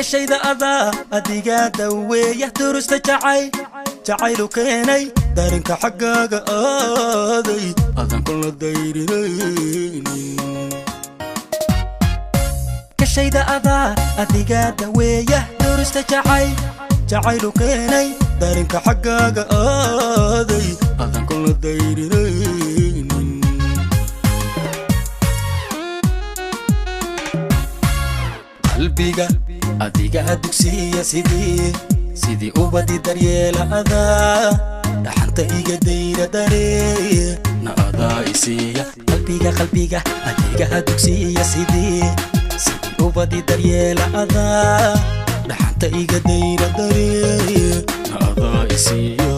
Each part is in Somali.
كشيدا أذا أديقا دوية درست جعيلو كيني دارنك حقاق آذي أذن كل الديرين كشيدا أذا أديقا دوية درست جعيلو كيني دارنك حقاق آذي أذن كل الديرين قلبيga adiga dugsiya sidii ubadi daryeela adaa dhaxanta iga dayra daree na adaa isiya qalbiga adiga dugsiya sidii ubadi daryeela adaa dhaxanta iga dayra daree na adaa isiya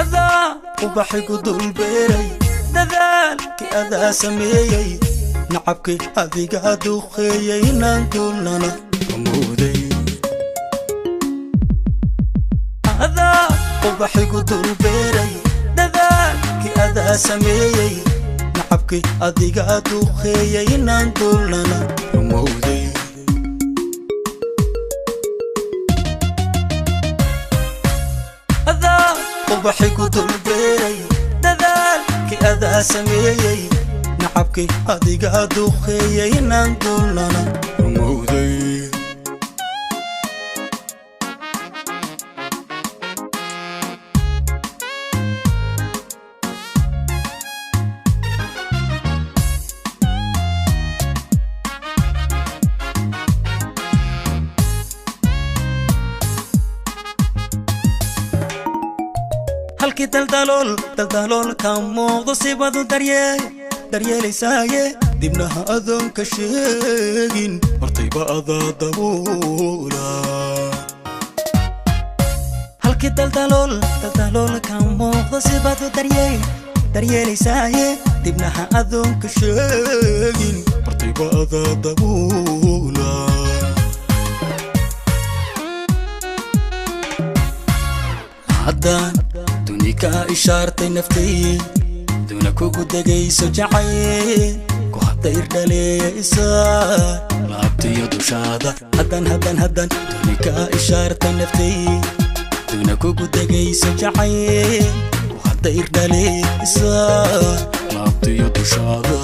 adaa ubaxigu dulbeeray dadaalki adaa sameeyey nacabki adiga duqeeyey inaan duulnana amooday adaa ubaxigu dulbeeray dadaalki adaa sameeyey nacabki adiga duqeeyey inaan duulnana amooday adaa ubaxigu dulbeeray أذا سميي نعبكي أديقا دوخيي ناندولنا رمودي halkii daldalool ka muuqdo sibadu daryeelaysaye dibnaha adoonka sheegin hortayba adaa daboola halkii daldalool ka muuqdo sibadu daryeelaysaye dibnaha adoonka sheegin hortayba adaa daboola haddaan دونيكا إشارتي نفتي دونك وقدقيسو جعي كو حتى إردالي إسا لابتي يدو شادا هدان دونيكا إشارتي نفتي دونك وقدقيسو جعي كو حتى إردالي إسا لابتي يدو شادا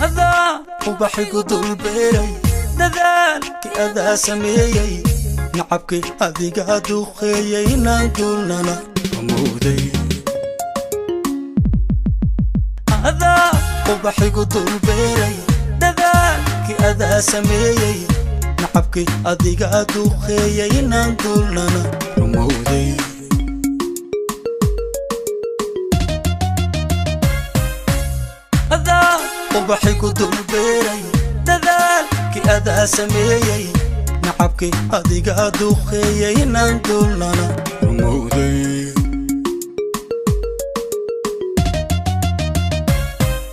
هذا وبحيقو دول بيري dadaalki adaa sameeyey nacabki adiga duqeeyey inaan duulnana amooday adaa ubaxigu dulbeeray dadaalki adaa sameeyey nacabki adiga duqeeyey inaan duulnana amooday adaa ubaxigu dulbeeray أدا سميي نعبكي أديقا دوخيي ناندولنا رمودي